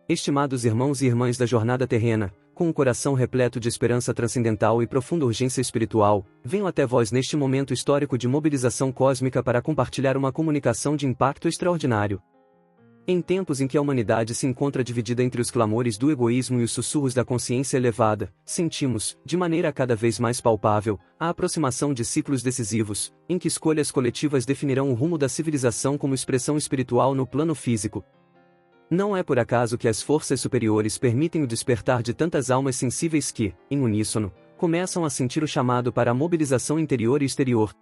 Estimados irmãos e irmãs da jornada terrena, com um coração repleto de esperança transcendental e profunda urgência espiritual, venho até vós neste momento histórico de mobilização cósmica para compartilhar uma comunicação de impacto extraordinário. Em tempos em que a humanidade se encontra dividida entre os clamores do egoísmo e os sussurros da consciência elevada, sentimos, de maneira cada vez mais palpável, a aproximação de ciclos decisivos, em que escolhas coletivas definirão o rumo da civilização como expressão espiritual no plano físico. Não é por acaso que as forças superiores permitem o despertar de tantas almas sensíveis que, em uníssono, começam a sentir o chamado para a mobilização interior e exterior.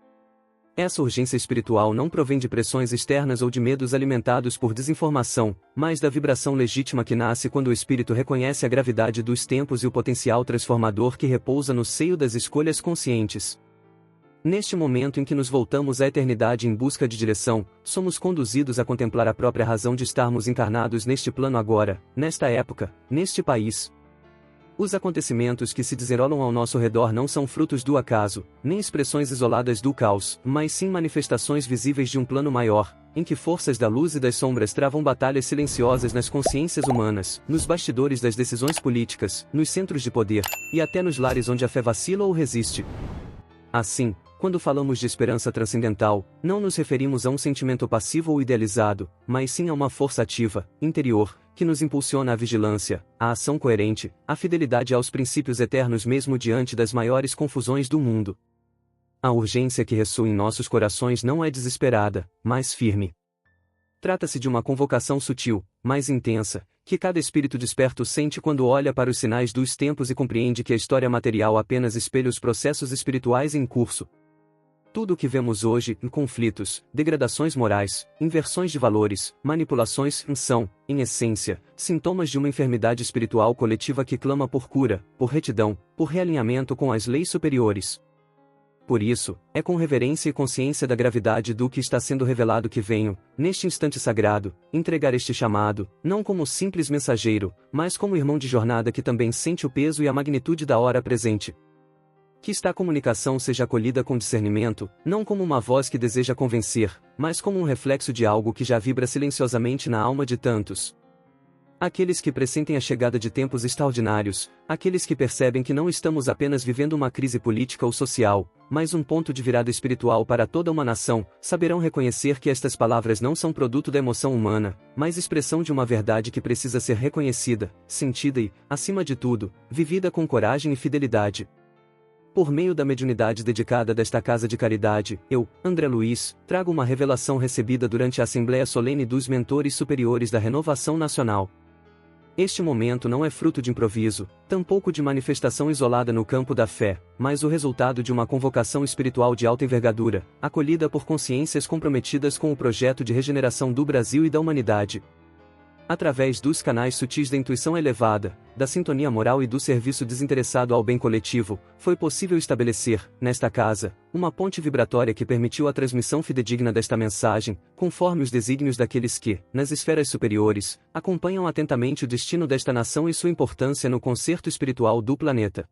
Essa urgência espiritual não provém de pressões externas ou de medos alimentados por desinformação, mas da vibração legítima que nasce quando o espírito reconhece a gravidade dos tempos e o potencial transformador que repousa no seio das escolhas conscientes. Neste momento em que nos voltamos à eternidade em busca de direção, somos conduzidos a contemplar a própria razão de estarmos encarnados neste plano agora, nesta época, neste país. Os acontecimentos que se desenrolam ao nosso redor não são frutos do acaso, nem expressões isoladas do caos, mas sim manifestações visíveis de um plano maior, em que forças da luz e das sombras travam batalhas silenciosas nas consciências humanas, nos bastidores das decisões políticas, nos centros de poder, e até nos lares onde a fé vacila ou resiste. Assim, quando falamos de esperança transcendental, não nos referimos a um sentimento passivo ou idealizado, mas sim a uma força ativa, interior, que nos impulsiona à vigilância, à ação coerente, à fidelidade aos princípios eternos mesmo diante das maiores confusões do mundo. A urgência que ressoa em nossos corações não é desesperada, mas firme. Trata-se de uma convocação sutil, mais intensa, que cada espírito desperto sente quando olha para os sinais dos tempos e compreende que a história material apenas espelha os processos espirituais em curso. Tudo o que vemos hoje, em conflitos, degradações morais, inversões de valores, manipulações, são, em essência, sintomas de uma enfermidade espiritual coletiva que clama por cura, por retidão, por realinhamento com as leis superiores. Por isso, é com reverência e consciência da gravidade do que está sendo revelado que venho, neste instante sagrado, entregar este chamado, não como simples mensageiro, mas como irmão de jornada que também sente o peso e a magnitude da hora presente. Que esta comunicação seja acolhida com discernimento, não como uma voz que deseja convencer, mas como um reflexo de algo que já vibra silenciosamente na alma de tantos. Aqueles que pressentem a chegada de tempos extraordinários, aqueles que percebem que não estamos apenas vivendo uma crise política ou social, mas um ponto de virada espiritual para toda uma nação, saberão reconhecer que estas palavras não são produto da emoção humana, mas expressão de uma verdade que precisa ser reconhecida, sentida e, acima de tudo, vivida com coragem e fidelidade. Por meio da mediunidade dedicada desta casa de caridade, eu, André Luiz, trago uma revelação recebida durante a Assembleia Solene dos Mentores Superiores da Renovação Nacional. Este momento não é fruto de improviso, tampouco de manifestação isolada no campo da fé, mas o resultado de uma convocação espiritual de alta envergadura, acolhida por consciências comprometidas com o projeto de regeneração do Brasil e da humanidade. Através dos canais sutis da intuição elevada, da sintonia moral e do serviço desinteressado ao bem coletivo, foi possível estabelecer, nesta casa, uma ponte vibratória que permitiu a transmissão fidedigna desta mensagem, conforme os desígnios daqueles que, nas esferas superiores, acompanham atentamente o destino desta nação e sua importância no concerto espiritual do planeta.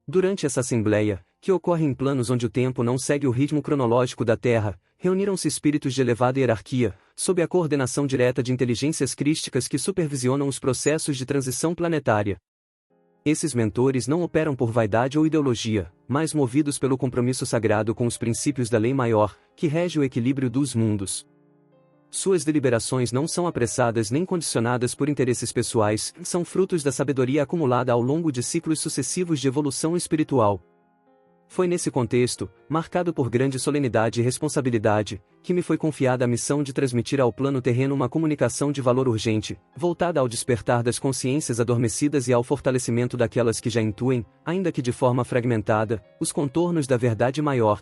Durante essa assembleia, que ocorre em planos onde o tempo não segue o ritmo cronológico da Terra, reuniram-se espíritos de elevada hierarquia, sob a coordenação direta de inteligências crísticas que supervisionam os processos de transição planetária. Esses mentores não operam por vaidade ou ideologia, mas movidos pelo compromisso sagrado com os princípios da lei maior, que rege o equilíbrio dos mundos. Suas deliberações não são apressadas nem condicionadas por interesses pessoais, são frutos da sabedoria acumulada ao longo de ciclos sucessivos de evolução espiritual. Foi nesse contexto, marcado por grande solenidade e responsabilidade, que me foi confiada a missão de transmitir ao plano terreno uma comunicação de valor urgente, voltada ao despertar das consciências adormecidas e ao fortalecimento daquelas que já intuem, ainda que de forma fragmentada, os contornos da verdade maior.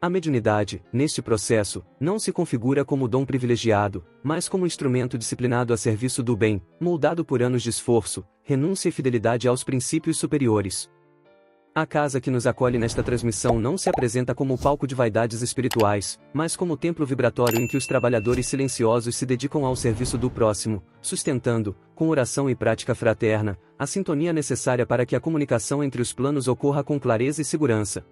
A mediunidade, neste processo, não se configura como dom privilegiado, mas como instrumento disciplinado a serviço do bem, moldado por anos de esforço, renúncia e fidelidade aos princípios superiores. A casa que nos acolhe nesta transmissão não se apresenta como palco de vaidades espirituais, mas como templo vibratório em que os trabalhadores silenciosos se dedicam ao serviço do próximo, sustentando, com oração e prática fraterna, a sintonia necessária para que a comunicação entre os planos ocorra com clareza e segurança.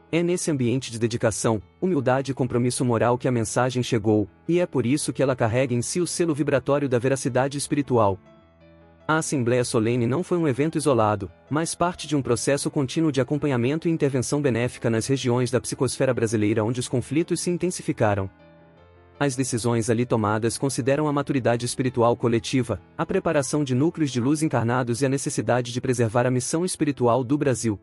É nesse ambiente de dedicação, humildade e compromisso moral que a mensagem chegou, e é por isso que ela carrega em si o selo vibratório da veracidade espiritual. A Assembleia Solene não foi um evento isolado, mas parte de um processo contínuo de acompanhamento e intervenção benéfica nas regiões da psicosfera brasileira onde os conflitos se intensificaram. As decisões ali tomadas consideram a maturidade espiritual coletiva, a preparação de núcleos de luz encarnados e a necessidade de preservar a missão espiritual do Brasil.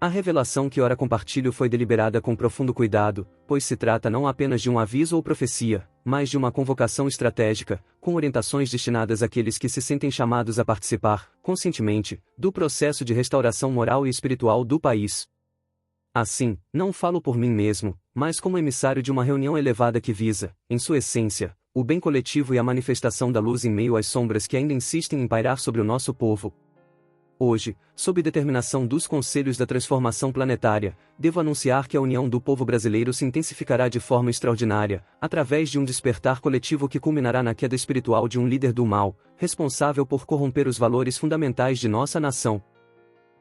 A revelação que ora compartilho foi deliberada com profundo cuidado, pois se trata não apenas de um aviso ou profecia, mas de uma convocação estratégica, com orientações destinadas àqueles que se sentem chamados a participar, conscientemente, do processo de restauração moral e espiritual do país. Assim, não falo por mim mesmo, mas como emissário de uma reunião elevada que visa, em sua essência, o bem coletivo e a manifestação da luz em meio às sombras que ainda insistem em pairar sobre o nosso povo. Hoje, sob determinação dos Conselhos da Transformação Planetária, devo anunciar que a união do povo brasileiro se intensificará de forma extraordinária, através de um despertar coletivo que culminará na queda espiritual de um líder do mal, responsável por corromper os valores fundamentais de nossa nação.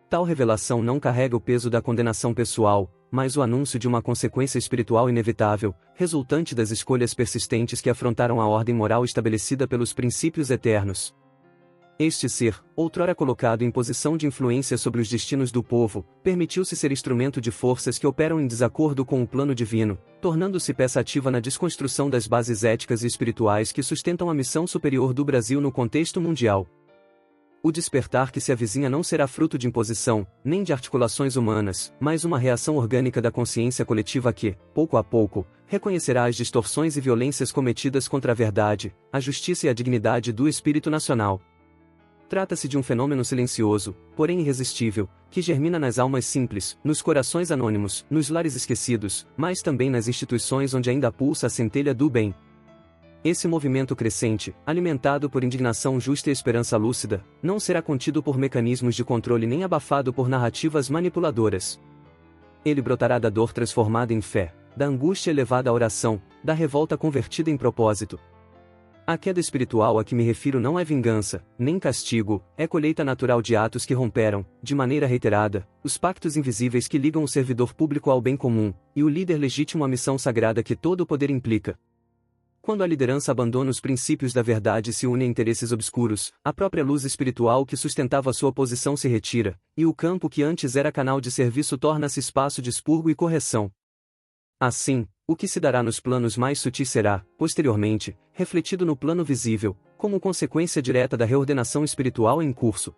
Tal revelação não carrega o peso da condenação pessoal, mas o anúncio de uma consequência espiritual inevitável, resultante das escolhas persistentes que afrontaram a ordem moral estabelecida pelos princípios eternos. Este ser, outrora colocado em posição de influência sobre os destinos do povo, permitiu-se ser instrumento de forças que operam em desacordo com o plano divino, tornando-se peça ativa na desconstrução das bases éticas e espirituais que sustentam a missão superior do Brasil no contexto mundial. O despertar que se avizinha não será fruto de imposição, nem de articulações humanas, mas uma reação orgânica da consciência coletiva que, pouco a pouco, reconhecerá as distorções e violências cometidas contra a verdade, a justiça e a dignidade do espírito nacional. Trata-se de um fenômeno silencioso, porém irresistível, que germina nas almas simples, nos corações anônimos, nos lares esquecidos, mas também nas instituições onde ainda pulsa a centelha do bem. Esse movimento crescente, alimentado por indignação justa e esperança lúcida, não será contido por mecanismos de controle nem abafado por narrativas manipuladoras. Ele brotará da dor transformada em fé, da angústia elevada à oração, da revolta convertida em propósito. A queda espiritual a que me refiro não é vingança, nem castigo, é colheita natural de atos que romperam, de maneira reiterada, os pactos invisíveis que ligam o servidor público ao bem comum, e o líder legítimo à missão sagrada que todo o poder implica. Quando a liderança abandona os princípios da verdade e se une a interesses obscuros, a própria luz espiritual que sustentava sua posição se retira, e o campo que antes era canal de serviço torna-se espaço de expurgo e correção. Assim, o que se dará nos planos mais sutis será, posteriormente, refletido no plano visível, como consequência direta da reordenação espiritual em curso.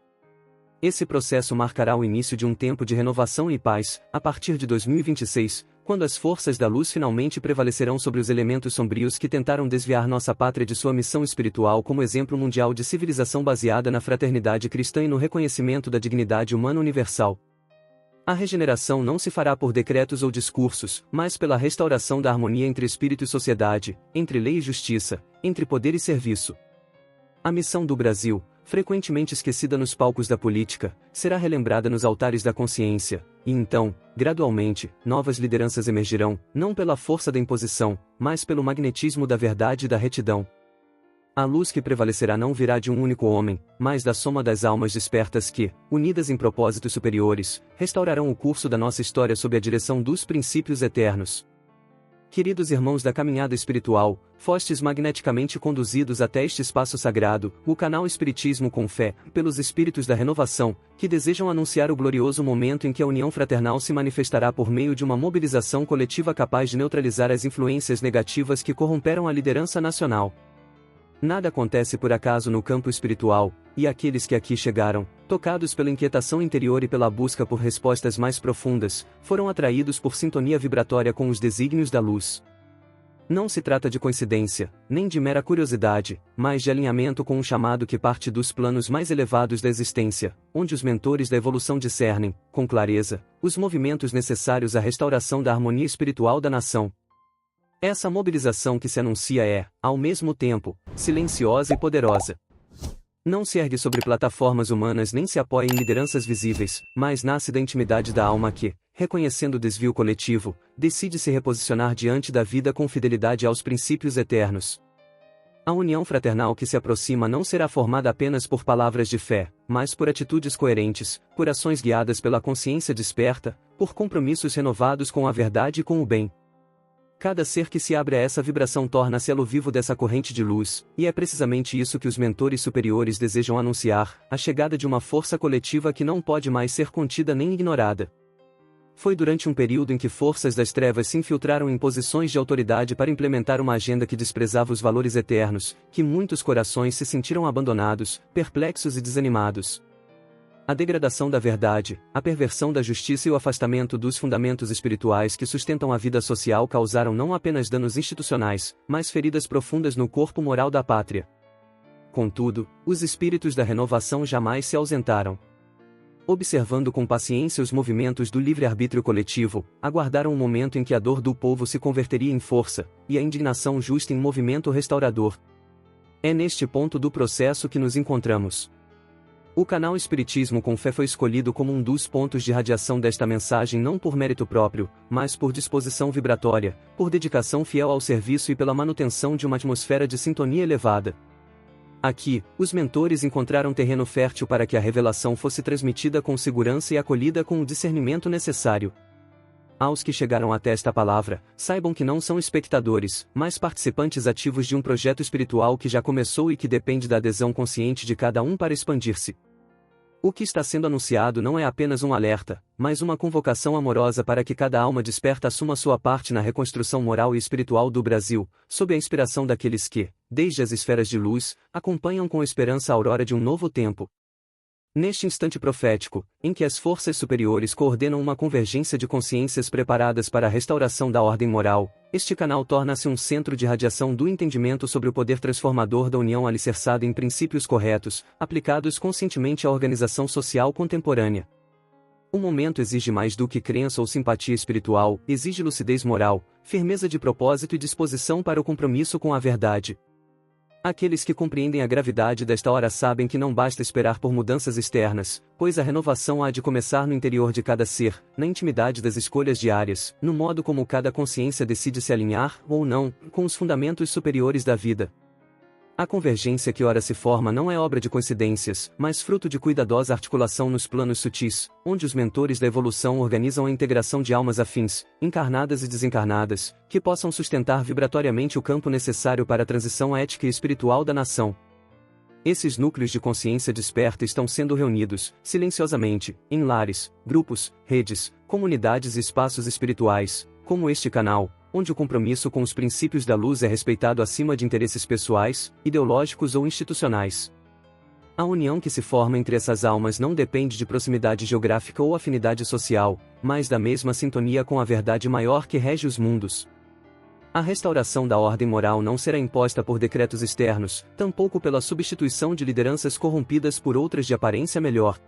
Esse processo marcará o início de um tempo de renovação e paz, a partir de 2026, quando as forças da luz finalmente prevalecerão sobre os elementos sombrios que tentaram desviar nossa pátria de sua missão espiritual como exemplo mundial de civilização baseada na fraternidade cristã e no reconhecimento da dignidade humana universal. A regeneração não se fará por decretos ou discursos, mas pela restauração da harmonia entre espírito e sociedade, entre lei e justiça, entre poder e serviço. A missão do Brasil, frequentemente esquecida nos palcos da política, será relembrada nos altares da consciência, e então, gradualmente, novas lideranças emergirão, não pela força da imposição, mas pelo magnetismo da verdade e da retidão. A luz que prevalecerá não virá de um único homem, mas da soma das almas despertas que, unidas em propósitos superiores, restaurarão o curso da nossa história sob a direção dos princípios eternos. Queridos irmãos da caminhada espiritual, fostes magneticamente conduzidos até este espaço sagrado, o canal Espiritismo com Fé, pelos Espíritos da Renovação, que desejam anunciar o glorioso momento em que a união fraternal se manifestará por meio de uma mobilização coletiva capaz de neutralizar as influências negativas que corromperam a liderança nacional. Nada acontece por acaso no campo espiritual, e aqueles que aqui chegaram, tocados pela inquietação interior e pela busca por respostas mais profundas, foram atraídos por sintonia vibratória com os desígnios da luz. Não se trata de coincidência, nem de mera curiosidade, mas de alinhamento com um chamado que parte dos planos mais elevados da existência, onde os mentores da evolução discernem, com clareza, os movimentos necessários à restauração da harmonia espiritual da nação. Essa mobilização que se anuncia é, ao mesmo tempo, silenciosa e poderosa. Não se ergue sobre plataformas humanas nem se apoia em lideranças visíveis, mas nasce da intimidade da alma que, reconhecendo o desvio coletivo, decide se reposicionar diante da vida com fidelidade aos princípios eternos. A união fraternal que se aproxima não será formada apenas por palavras de fé, mas por atitudes coerentes, por ações guiadas pela consciência desperta, por compromissos renovados com a verdade e com o bem. Cada ser que se abre a essa vibração torna-se elo vivo dessa corrente de luz, e é precisamente isso que os mentores superiores desejam anunciar, a chegada de uma força coletiva que não pode mais ser contida nem ignorada. Foi durante um período em que forças das trevas se infiltraram em posições de autoridade para implementar uma agenda que desprezava os valores eternos, que muitos corações se sentiram abandonados, perplexos e desanimados. A degradação da verdade, a perversão da justiça e o afastamento dos fundamentos espirituais que sustentam a vida social causaram não apenas danos institucionais, mas feridas profundas no corpo moral da pátria. Contudo, os espíritos da renovação jamais se ausentaram. Observando com paciência os movimentos do livre-arbítrio coletivo, aguardaram o momento em que a dor do povo se converteria em força, e a indignação justa em movimento restaurador. É neste ponto do processo que nos encontramos. O canal Espiritismo com Fé foi escolhido como um dos pontos de radiação desta mensagem não por mérito próprio, mas por disposição vibratória, por dedicação fiel ao serviço e pela manutenção de uma atmosfera de sintonia elevada. Aqui, os mentores encontraram terreno fértil para que a revelação fosse transmitida com segurança e acolhida com o discernimento necessário. Aos que chegaram até esta palavra, saibam que não são espectadores, mas participantes ativos de um projeto espiritual que já começou e que depende da adesão consciente de cada um para expandir-se. O que está sendo anunciado não é apenas um alerta, mas uma convocação amorosa para que cada alma desperta assuma sua parte na reconstrução moral e espiritual do Brasil, sob a inspiração daqueles que, desde as esferas de luz, acompanham com esperança a aurora de um novo tempo. Neste instante profético, em que as forças superiores coordenam uma convergência de consciências preparadas para a restauração da ordem moral, este canal torna-se um centro de radiação do entendimento sobre o poder transformador da união alicerçada em princípios corretos, aplicados conscientemente à organização social contemporânea. O momento exige mais do que crença ou simpatia espiritual, exige lucidez moral, firmeza de propósito e disposição para o compromisso com a verdade. Aqueles que compreendem a gravidade desta hora sabem que não basta esperar por mudanças externas, pois a renovação há de começar no interior de cada ser, na intimidade das escolhas diárias, no modo como cada consciência decide se alinhar, ou não, com os fundamentos superiores da vida. A convergência que ora se forma não é obra de coincidências, mas fruto de cuidadosa articulação nos planos sutis, onde os mentores da evolução organizam a integração de almas afins, encarnadas e desencarnadas, que possam sustentar vibratoriamente o campo necessário para a transição ética e espiritual da nação. Esses núcleos de consciência desperta estão sendo reunidos, silenciosamente, em lares, grupos, redes, comunidades e espaços espirituais, como este canal, onde o compromisso com os princípios da luz é respeitado acima de interesses pessoais, ideológicos ou institucionais. A união que se forma entre essas almas não depende de proximidade geográfica ou afinidade social, mas da mesma sintonia com a verdade maior que rege os mundos. A restauração da ordem moral não será imposta por decretos externos, tampouco pela substituição de lideranças corrompidas por outras de aparência melhor.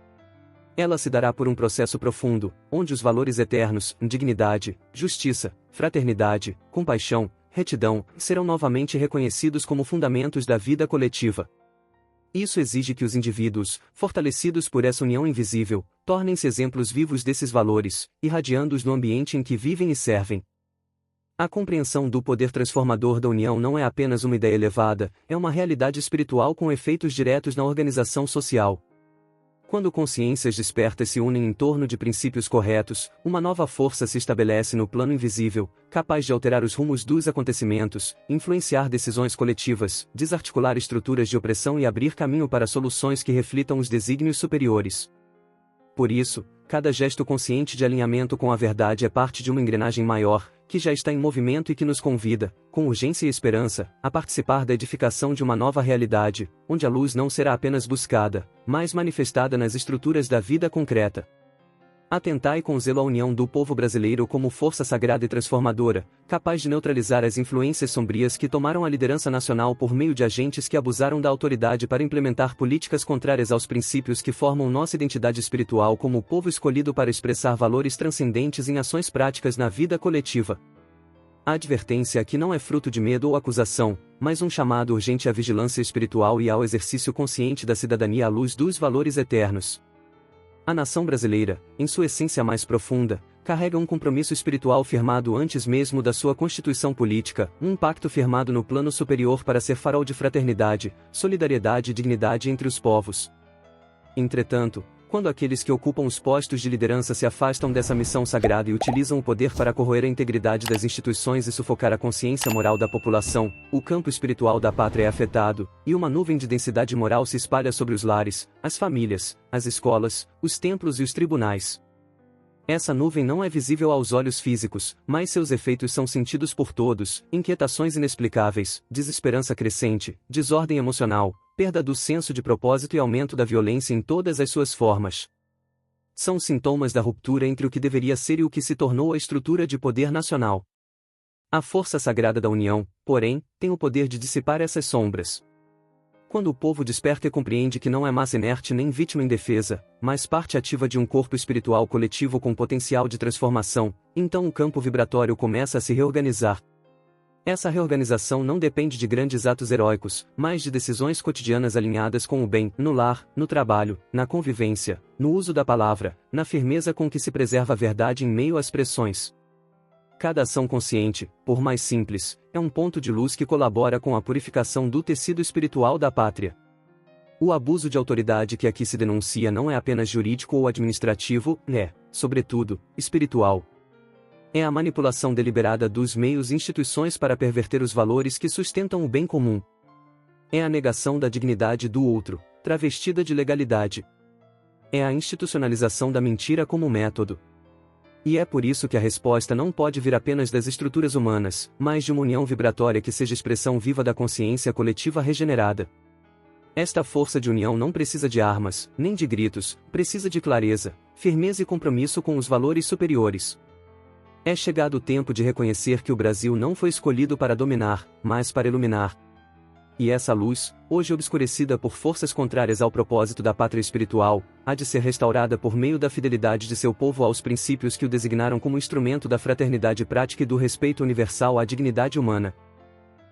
Ela se dará por um processo profundo, onde os valores eternos, dignidade, justiça, fraternidade, compaixão, retidão, serão novamente reconhecidos como fundamentos da vida coletiva. Isso exige que os indivíduos, fortalecidos por essa união invisível, tornem-se exemplos vivos desses valores, irradiando-os no ambiente em que vivem e servem. A compreensão do poder transformador da união não é apenas uma ideia elevada, é uma realidade espiritual com efeitos diretos na organização social. Quando consciências despertas se unem em torno de princípios corretos, uma nova força se estabelece no plano invisível, capaz de alterar os rumos dos acontecimentos, influenciar decisões coletivas, desarticular estruturas de opressão e abrir caminho para soluções que reflitam os desígnios superiores. Por isso, cada gesto consciente de alinhamento com a verdade é parte de uma engrenagem maior, que já está em movimento e que nos convida, com urgência e esperança, a participar da edificação de uma nova realidade, onde a luz não será apenas buscada, mas manifestada nas estruturas da vida concreta. Atentai com zelo à união do povo brasileiro como força sagrada e transformadora, capaz de neutralizar as influências sombrias que tomaram a liderança nacional por meio de agentes que abusaram da autoridade para implementar políticas contrárias aos princípios que formam nossa identidade espiritual como povo escolhido para expressar valores transcendentes em ações práticas na vida coletiva. A advertência aqui não é fruto de medo ou acusação, mas um chamado urgente à vigilância espiritual e ao exercício consciente da cidadania à luz dos valores eternos. A nação brasileira, em sua essência mais profunda, carrega um compromisso espiritual firmado antes mesmo da sua constituição política, um pacto firmado no plano superior para ser farol de fraternidade, solidariedade e dignidade entre os povos. Entretanto, quando aqueles que ocupam os postos de liderança se afastam dessa missão sagrada e utilizam o poder para corroer a integridade das instituições e sufocar a consciência moral da população, o campo espiritual da pátria é afetado, e uma nuvem de densidade moral se espalha sobre os lares, as famílias, as escolas, os templos e os tribunais. Essa nuvem não é visível aos olhos físicos, mas seus efeitos são sentidos por todos: inquietações inexplicáveis, desesperança crescente, desordem emocional, perda do senso de propósito e aumento da violência em todas as suas formas. São sintomas da ruptura entre o que deveria ser e o que se tornou a estrutura de poder nacional. A força sagrada da união, porém, tem o poder de dissipar essas sombras. Quando o povo desperta e compreende que não é massa inerte nem vítima indefesa, mas parte ativa de um corpo espiritual coletivo com potencial de transformação, então o campo vibratório começa a se reorganizar. Essa reorganização não depende de grandes atos heróicos, mas de decisões cotidianas alinhadas com o bem, no lar, no trabalho, na convivência, no uso da palavra, na firmeza com que se preserva a verdade em meio às pressões. Cada ação consciente, por mais simples, é um ponto de luz que colabora com a purificação do tecido espiritual da pátria. O abuso de autoridade que aqui se denuncia não é apenas jurídico ou administrativo, é, sobretudo, espiritual. É a manipulação deliberada dos meios e instituições para perverter os valores que sustentam o bem comum. É a negação da dignidade do outro, travestida de legalidade. É a institucionalização da mentira como método. E é por isso que a resposta não pode vir apenas das estruturas humanas, mas de uma união vibratória que seja expressão viva da consciência coletiva regenerada. Esta força de união não precisa de armas, nem de gritos, precisa de clareza, firmeza e compromisso com os valores superiores. É chegado o tempo de reconhecer que o Brasil não foi escolhido para dominar, mas para iluminar. E essa luz, hoje obscurecida por forças contrárias ao propósito da pátria espiritual, há de ser restaurada por meio da fidelidade de seu povo aos princípios que o designaram como instrumento da fraternidade prática e do respeito universal à dignidade humana.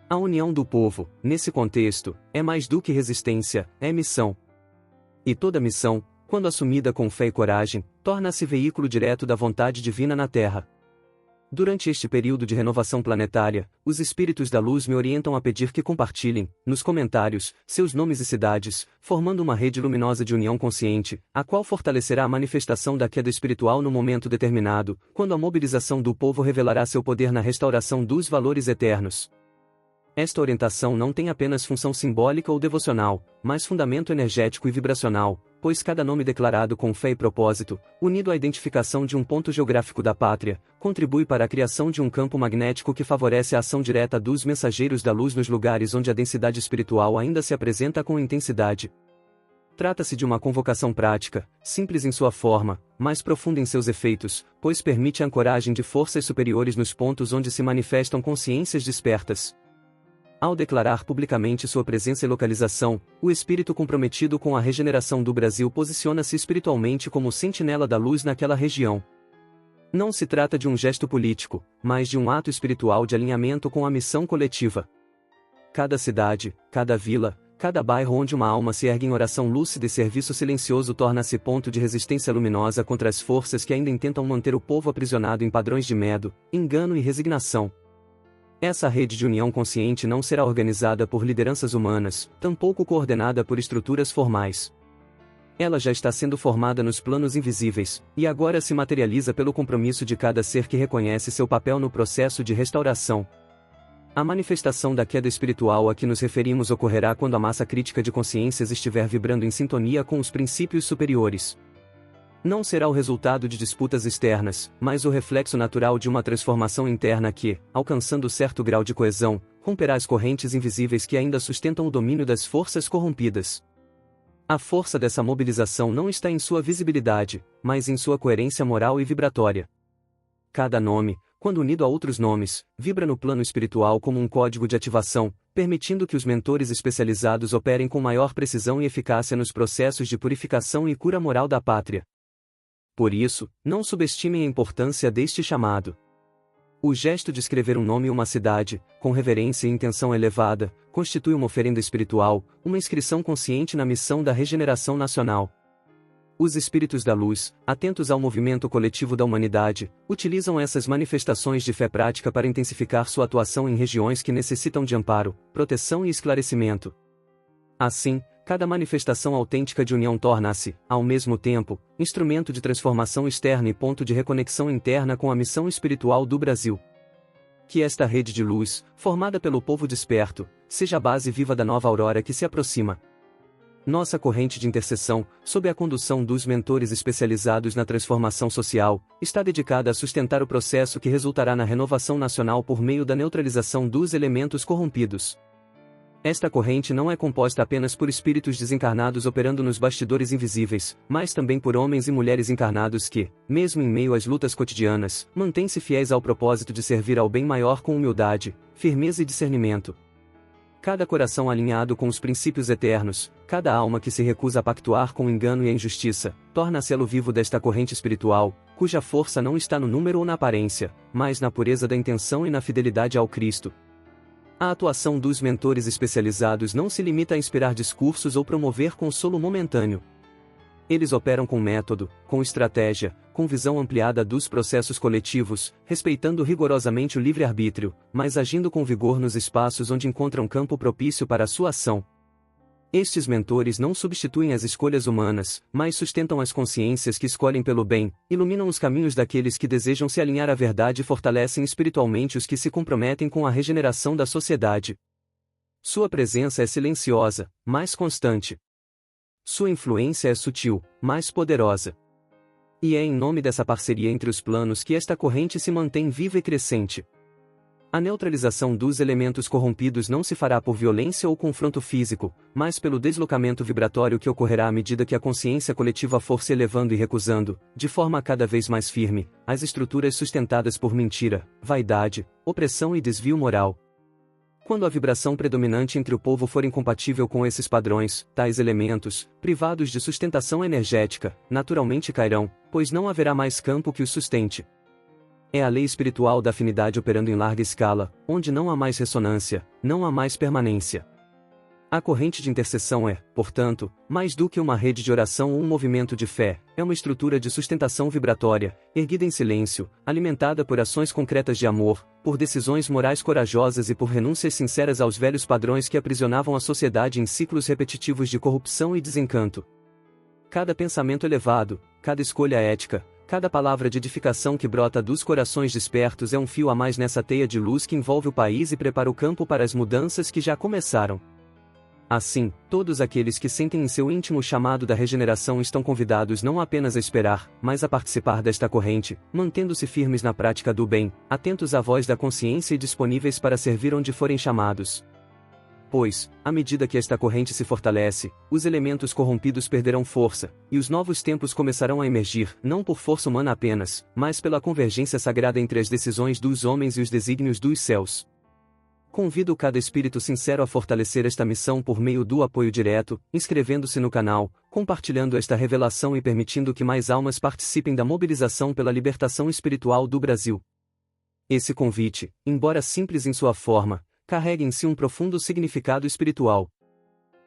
A união do povo, nesse contexto, é mais do que resistência, é missão. E toda missão, quando assumida com fé e coragem, torna-se veículo direto da vontade divina na Terra. Durante este período de renovação planetária, os espíritos da luz me orientam a pedir que compartilhem, nos comentários, seus nomes e cidades, formando uma rede luminosa de união consciente, a qual fortalecerá a manifestação da queda espiritual no momento determinado, quando a mobilização do povo revelará seu poder na restauração dos valores eternos. Esta orientação não tem apenas função simbólica ou devocional, mas fundamento energético e vibracional, pois cada nome declarado com fé e propósito, unido à identificação de um ponto geográfico da pátria, contribui para a criação de um campo magnético que favorece a ação direta dos mensageiros da luz nos lugares onde a densidade espiritual ainda se apresenta com intensidade. Trata-se de uma convocação prática, simples em sua forma, mas profunda em seus efeitos, pois permite a ancoragem de forças superiores nos pontos onde se manifestam consciências despertas. Ao declarar publicamente sua presença e localização, o espírito comprometido com a regeneração do Brasil posiciona-se espiritualmente como sentinela da luz naquela região. Não se trata de um gesto político, mas de um ato espiritual de alinhamento com a missão coletiva. Cada cidade, cada vila, cada bairro onde uma alma se ergue em oração lúcida e serviço silencioso torna-se ponto de resistência luminosa contra as forças que ainda intentam manter o povo aprisionado em padrões de medo, engano e resignação. Essa rede de união consciente não será organizada por lideranças humanas, tampouco coordenada por estruturas formais. Ela já está sendo formada nos planos invisíveis, e agora se materializa pelo compromisso de cada ser que reconhece seu papel no processo de restauração. A manifestação da queda espiritual a que nos referimos ocorrerá quando a massa crítica de consciências estiver vibrando em sintonia com os princípios superiores. Não será o resultado de disputas externas, mas o reflexo natural de uma transformação interna que, alcançando certo grau de coesão, romperá as correntes invisíveis que ainda sustentam o domínio das forças corrompidas. A força dessa mobilização não está em sua visibilidade, mas em sua coerência moral e vibratória. Cada nome, quando unido a outros nomes, vibra no plano espiritual como um código de ativação, permitindo que os mentores especializados operem com maior precisão e eficácia nos processos de purificação e cura moral da pátria. Por isso, não subestimem a importância deste chamado. O gesto de escrever um nome e uma cidade, com reverência e intenção elevada, constitui uma oferenda espiritual, uma inscrição consciente na missão da regeneração nacional. Os espíritos da luz, atentos ao movimento coletivo da humanidade, utilizam essas manifestações de fé prática para intensificar sua atuação em regiões que necessitam de amparo, proteção e esclarecimento. Assim, cada manifestação autêntica de união torna-se, ao mesmo tempo, instrumento de transformação externa e ponto de reconexão interna com a missão espiritual do Brasil. Que esta rede de luz, formada pelo povo desperto, seja a base viva da nova aurora que se aproxima. Nossa corrente de intercessão, sob a condução dos mentores especializados na transformação social, está dedicada a sustentar o processo que resultará na renovação nacional por meio da neutralização dos elementos corrompidos. Esta corrente não é composta apenas por espíritos desencarnados operando nos bastidores invisíveis, mas também por homens e mulheres encarnados que, mesmo em meio às lutas cotidianas, mantêm-se fiéis ao propósito de servir ao bem maior com humildade, firmeza e discernimento. Cada coração alinhado com os princípios eternos, cada alma que se recusa a pactuar com o engano e a injustiça, torna-se elo vivo desta corrente espiritual, cuja força não está no número ou na aparência, mas na pureza da intenção e na fidelidade ao Cristo. A atuação dos mentores especializados não se limita a inspirar discursos ou promover consolo momentâneo. Eles operam com método, com estratégia, com visão ampliada dos processos coletivos, respeitando rigorosamente o livre-arbítrio, mas agindo com vigor nos espaços onde encontram campo propício para a sua ação. Estes mentores não substituem as escolhas humanas, mas sustentam as consciências que escolhem pelo bem, iluminam os caminhos daqueles que desejam se alinhar à verdade e fortalecem espiritualmente os que se comprometem com a regeneração da sociedade. Sua presença é silenciosa, mas constante. Sua influência é sutil, mas poderosa. E é em nome dessa parceria entre os planos que esta corrente se mantém viva e crescente. A neutralização dos elementos corrompidos não se fará por violência ou confronto físico, mas pelo deslocamento vibratório que ocorrerá à medida que a consciência coletiva for se elevando e recusando, de forma cada vez mais firme, as estruturas sustentadas por mentira, vaidade, opressão e desvio moral. Quando a vibração predominante entre o povo for incompatível com esses padrões, tais elementos, privados de sustentação energética, naturalmente cairão, pois não haverá mais campo que os sustente. É a lei espiritual da afinidade operando em larga escala, onde não há mais ressonância, não há mais permanência. A corrente de intercessão é, portanto, mais do que uma rede de oração ou um movimento de fé, é uma estrutura de sustentação vibratória, erguida em silêncio, alimentada por ações concretas de amor, por decisões morais corajosas e por renúncias sinceras aos velhos padrões que aprisionavam a sociedade em ciclos repetitivos de corrupção e desencanto. Cada pensamento elevado, cada escolha ética, cada palavra de edificação que brota dos corações despertos é um fio a mais nessa teia de luz que envolve o país e prepara o campo para as mudanças que já começaram. Assim, todos aqueles que sentem em seu íntimo o chamado da regeneração estão convidados não apenas a esperar, mas a participar desta corrente, mantendo-se firmes na prática do bem, atentos à voz da consciência e disponíveis para servir onde forem chamados. Pois, à medida que esta corrente se fortalece, os elementos corrompidos perderão força, e os novos tempos começarão a emergir, não por força humana apenas, mas pela convergência sagrada entre as decisões dos homens e os desígnios dos céus. Convido cada espírito sincero a fortalecer esta missão por meio do apoio direto, inscrevendo-se no canal, compartilhando esta revelação e permitindo que mais almas participem da mobilização pela libertação espiritual do Brasil. Esse convite, embora simples em sua forma, carrega em si um profundo significado espiritual.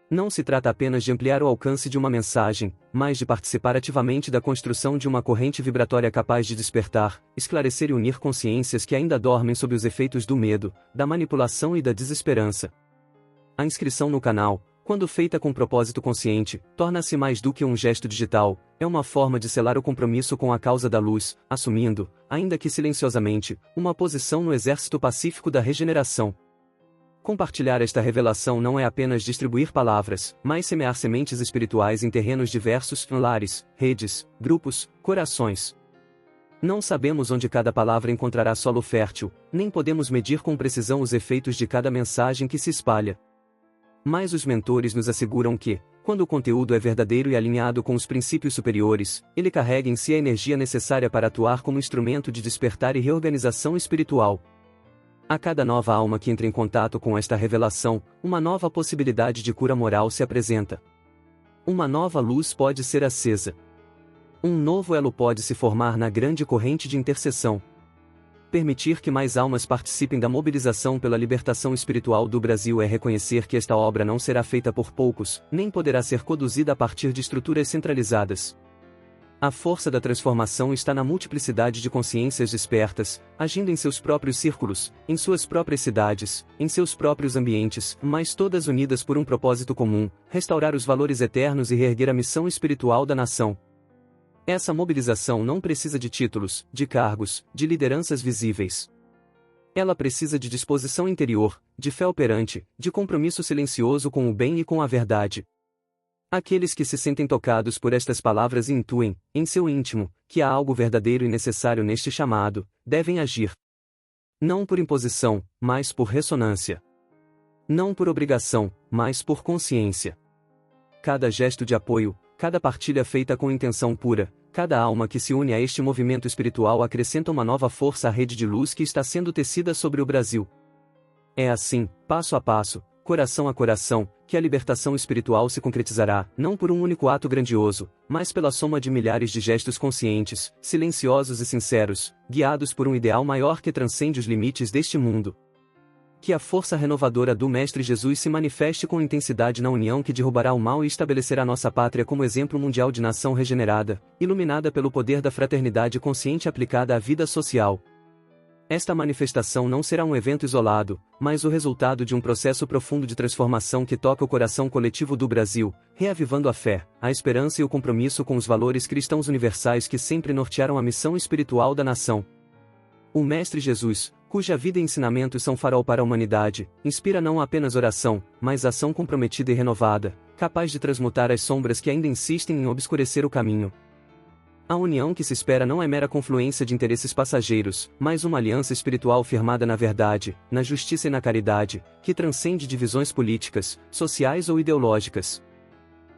Não se trata apenas de ampliar o alcance de uma mensagem, mas de participar ativamente da construção de uma corrente vibratória capaz de despertar, esclarecer e unir consciências que ainda dormem sob os efeitos do medo, da manipulação e da desesperança. A inscrição no canal, quando feita com propósito consciente, torna-se mais do que um gesto digital, é uma forma de selar o compromisso com a causa da luz, assumindo, ainda que silenciosamente, uma posição no exército pacífico da regeneração. Compartilhar esta revelação não é apenas distribuir palavras, mas semear sementes espirituais em terrenos diversos, lares, redes, grupos, corações. Não sabemos onde cada palavra encontrará solo fértil, nem podemos medir com precisão os efeitos de cada mensagem que se espalha. Mas os mentores nos asseguram que, quando o conteúdo é verdadeiro e alinhado com os princípios superiores, ele carrega em si a energia necessária para atuar como instrumento de despertar e reorganização espiritual. A cada nova alma que entra em contato com esta revelação, uma nova possibilidade de cura moral se apresenta. Uma nova luz pode ser acesa. Um novo elo pode se formar na grande corrente de intercessão. Permitir que mais almas participem da mobilização pela libertação espiritual do Brasil é reconhecer que esta obra não será feita por poucos, nem poderá ser conduzida a partir de estruturas centralizadas. A força da transformação está na multiplicidade de consciências despertas, agindo em seus próprios círculos, em suas próprias cidades, em seus próprios ambientes, mas todas unidas por um propósito comum: restaurar os valores eternos e reerguer a missão espiritual da nação. Essa mobilização não precisa de títulos, de cargos, de lideranças visíveis. Ela precisa de disposição interior, de fé operante, de compromisso silencioso com o bem e com a verdade. Aqueles que se sentem tocados por estas palavras e intuem, em seu íntimo, que há algo verdadeiro e necessário neste chamado, devem agir. Não por imposição, mas por ressonância. Não por obrigação, mas por consciência. Cada gesto de apoio, cada partilha feita com intenção pura, cada alma que se une a este movimento espiritual acrescenta uma nova força à rede de luz que está sendo tecida sobre o Brasil. É assim, passo a passo, coração a coração, que a libertação espiritual se concretizará, não por um único ato grandioso, mas pela soma de milhares de gestos conscientes, silenciosos e sinceros, guiados por um ideal maior que transcende os limites deste mundo. Que a força renovadora do Mestre Jesus se manifeste com intensidade na união que derrubará o mal e estabelecerá nossa pátria como exemplo mundial de nação regenerada, iluminada pelo poder da fraternidade consciente aplicada à vida social. Esta manifestação não será um evento isolado, mas o resultado de um processo profundo de transformação que toca o coração coletivo do Brasil, reavivando a fé, a esperança e o compromisso com os valores cristãos universais que sempre nortearam a missão espiritual da nação. O Mestre Jesus, cuja vida e ensinamentos são farol para a humanidade, inspira não apenas oração, mas ação comprometida e renovada, capaz de transmutar as sombras que ainda insistem em obscurecer o caminho. A união que se espera não é mera confluência de interesses passageiros, mas uma aliança espiritual firmada na verdade, na justiça e na caridade, que transcende divisões políticas, sociais ou ideológicas.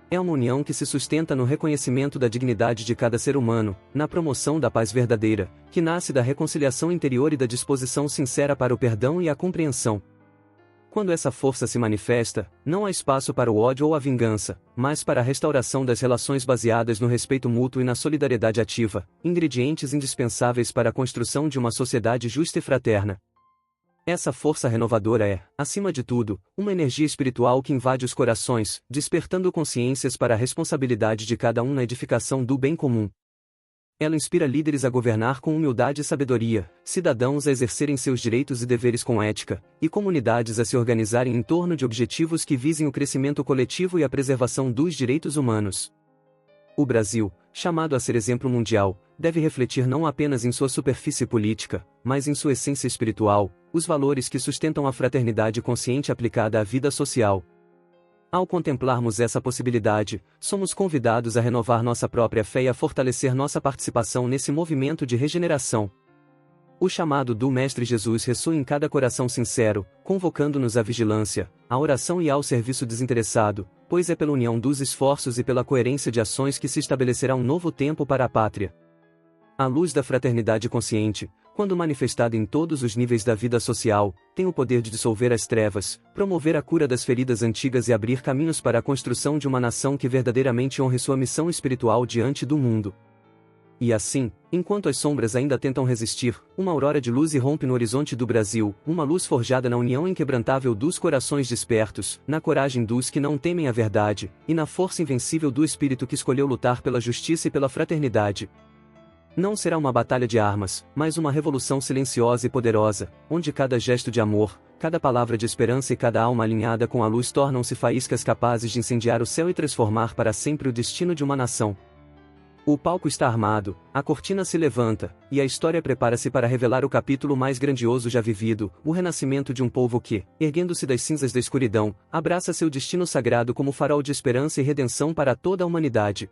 É uma união que se sustenta no reconhecimento da dignidade de cada ser humano, na promoção da paz verdadeira, que nasce da reconciliação interior e da disposição sincera para o perdão e a compreensão. Quando essa força se manifesta, não há espaço para o ódio ou a vingança, mas para a restauração das relações baseadas no respeito mútuo e na solidariedade ativa, ingredientes indispensáveis para a construção de uma sociedade justa e fraterna. Essa força renovadora é, acima de tudo, uma energia espiritual que invade os corações, despertando consciências para a responsabilidade de cada um na edificação do bem comum. Ela inspira líderes a governar com humildade e sabedoria, cidadãos a exercerem seus direitos e deveres com ética, e comunidades a se organizarem em torno de objetivos que visem o crescimento coletivo e a preservação dos direitos humanos. O Brasil, chamado a ser exemplo mundial, deve refletir não apenas em sua superfície política, mas em sua essência espiritual, os valores que sustentam a fraternidade consciente aplicada à vida social. Ao contemplarmos essa possibilidade, somos convidados a renovar nossa própria fé e a fortalecer nossa participação nesse movimento de regeneração. O chamado do Mestre Jesus ressoa em cada coração sincero, convocando-nos à vigilância, à oração e ao serviço desinteressado, pois é pela união dos esforços e pela coerência de ações que se estabelecerá um novo tempo para a pátria. A luz da fraternidade consciente, quando manifestada em todos os níveis da vida social, tem o poder de dissolver as trevas, promover a cura das feridas antigas e abrir caminhos para a construção de uma nação que verdadeiramente honre sua missão espiritual diante do mundo. E assim, enquanto as sombras ainda tentam resistir, uma aurora de luz irrompe no horizonte do Brasil, uma luz forjada na união inquebrantável dos corações despertos, na coragem dos que não temem a verdade, e na força invencível do espírito que escolheu lutar pela justiça e pela fraternidade. Não será uma batalha de armas, mas uma revolução silenciosa e poderosa, onde cada gesto de amor, cada palavra de esperança e cada alma alinhada com a luz tornam-se faíscas capazes de incendiar o céu e transformar para sempre o destino de uma nação. O palco está armado, a cortina se levanta, e a história prepara-se para revelar o capítulo mais grandioso já vivido, o renascimento de um povo que, erguendo-se das cinzas da escuridão, abraça seu destino sagrado como farol de esperança e redenção para toda a humanidade.